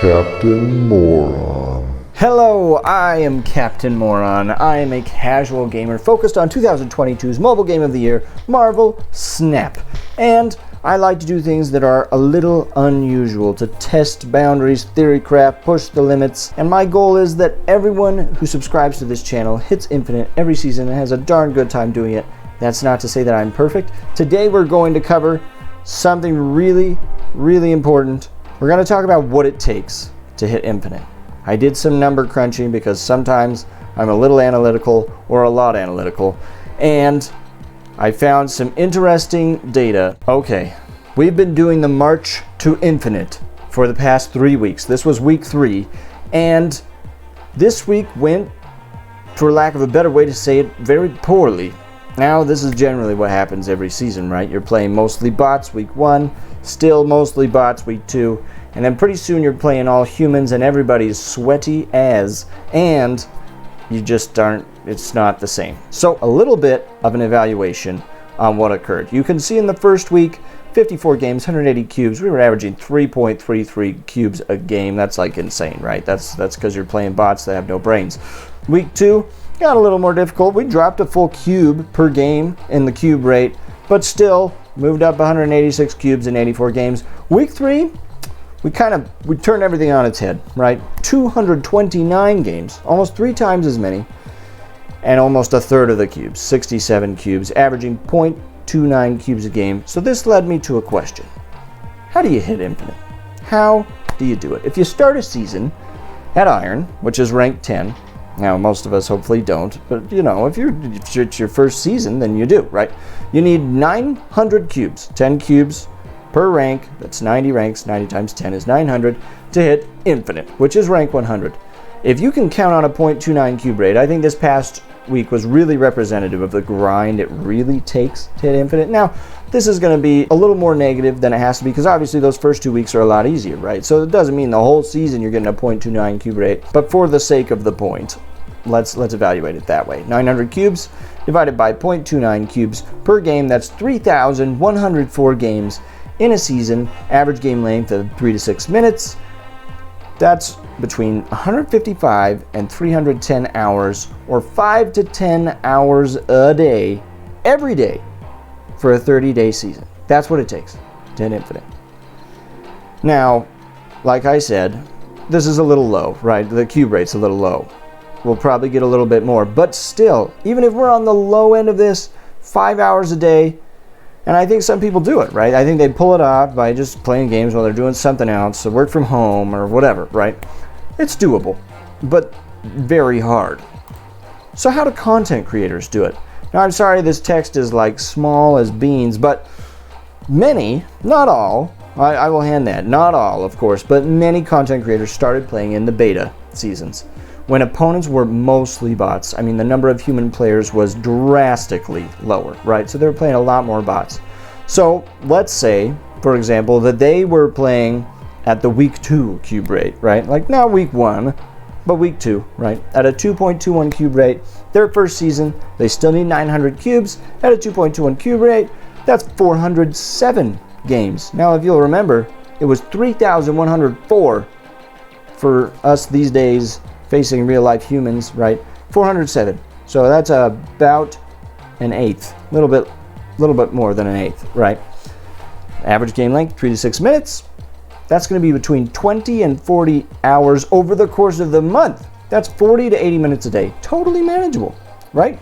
Captain Moron. Hello, I am Captain Moron. I am a casual gamer focused on 2022's mobile game of the year, Marvel Snap. And I like to do things that are a little unusual, to test boundaries, theorycraft, push the limits. And my goal is that everyone who subscribes to this channel hits Infinite every season and has a darn good time doing it. That's not to say that I'm perfect. Today we're going to cover something really important. We're going to talk about what it takes to hit Infinite. I did some number crunching because sometimes I'm a little analytical or a lot analytical, and I found some interesting data. Okay, we've been doing the March to Infinite for the past 3 weeks. This was week 3, and this week went, for lack of a better way to say it, very poorly. Now, this is generally what happens every season, right? You're playing mostly bots week 1, still mostly bots week 2, and then pretty soon you're playing all humans and everybody's sweaty as, and you just aren't, it's not the same. So a little bit of an evaluation on what occurred. You can see in the first week, 54 games, 180 cubes. We were averaging 3.33 cubes a game. That's like insane, right? That's because you're playing bots that have no brains. Week 2, got a little more difficult. We dropped a full cube per game in the cube rate, but still moved up 186 cubes in 84 games. Week 3, we turned everything on its head, right? 229 games, almost 3 times as many, and almost a third of the cubes, 67 cubes, averaging 0.29 cubes a game. So this led me to a question. How do you hit Infinite? How do you do it? If you start a season at Iron, which is ranked 10, now, most of us hopefully don't, but you know, if it's your first season, then you do, right? You need 900 cubes, 10 cubes per rank. That's 90 ranks, 90 times 10 is 900 to hit Infinite, which is rank 100. If you can count on a 0.29 cube rate, I think this past week was really representative of the grind it really takes to hit Infinite. Now, this is going to be a little more negative than it has to be because obviously those first 2 weeks are a lot easier, right? So it doesn't mean the whole season you're getting a 0.29 cube rate, but for the sake of the point, let's evaluate it that way. 900 cubes divided by 0.29 cubes per game, that's 3,104 games in a season, average game length of 3 to 6 minutes. That's between 155 and 310 hours, or 5 to 10 hours a day, every day, for a 30-day season. That's what it takes to hit Infinite. Now, like I said, this is a little low, right? The cube rate's a little low. We'll probably get a little bit more, but still, even if we're on the low end of this, 5 hours a day, and I think some people do it, right? I think they pull it off by just playing games while they're doing something else, so work from home or whatever, right? It's doable, but very hard. So how do content creators do it? Now, I'm sorry this text is like small as beans, but many, not all, I will hand that, not all, of course, but many content creators started playing in the beta seasons when opponents were mostly bots. I mean, the number of human players was drastically lower, right? So they were playing a lot more bots. So let's say, for example, that they were playing at the week 2 cube rate, right? Like not week 1, but week 2, right? At a 2.21 cube rate, their first season, they still need 900 cubes. At a 2.21 cube rate, that's 407 games. Now, if you'll remember, it was 3,104 for us these days facing real-life humans, right? 407. So that's about an eighth, a little bit more than an eighth, right? Average game length, 3 to 6 minutes. That's going to be between 20 and 40 hours over the course of the month. That's 40 to 80 minutes a day. Totally manageable, right?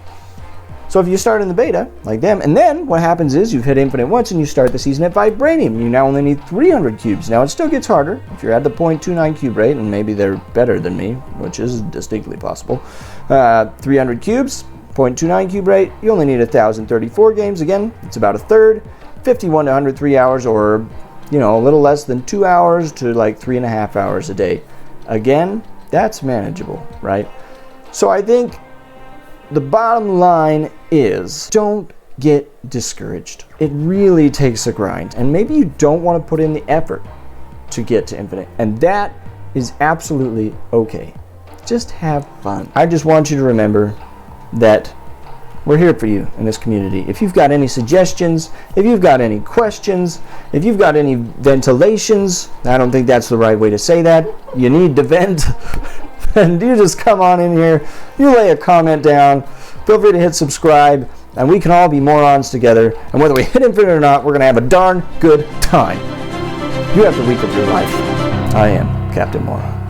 So if you start in the beta, like them, and then what happens is you've hit Infinite once and you start the season at Vibranium. You now only need 300 cubes. Now it still gets harder if you're at the 0.29 cube rate, and maybe they're better than me, which is distinctly possible. 300 cubes, 0.29 cube rate, you only need 1,034 games. Again, it's about a third, 51 to 103 hours, or you know, a little less than 2 hours to like 3.5 hours a day. Again, that's manageable, right? So I think the bottom line is don't get discouraged. It really takes a grind, and maybe you don't want to put in the effort to get to Infinite, and that is absolutely okay. Just have fun. I just want you to remember that we're here for you in this community. If you've got any suggestions, if you've got any questions, if you've got any ventilations, I don't think that's the right way to say that. You need to vent. And you just come on in here, you lay a comment down, feel free to hit subscribe, and we can all be morons together. And whether we hit infinite or not, we're going to have a darn good time. You have the week of your life. I am Captain Moron.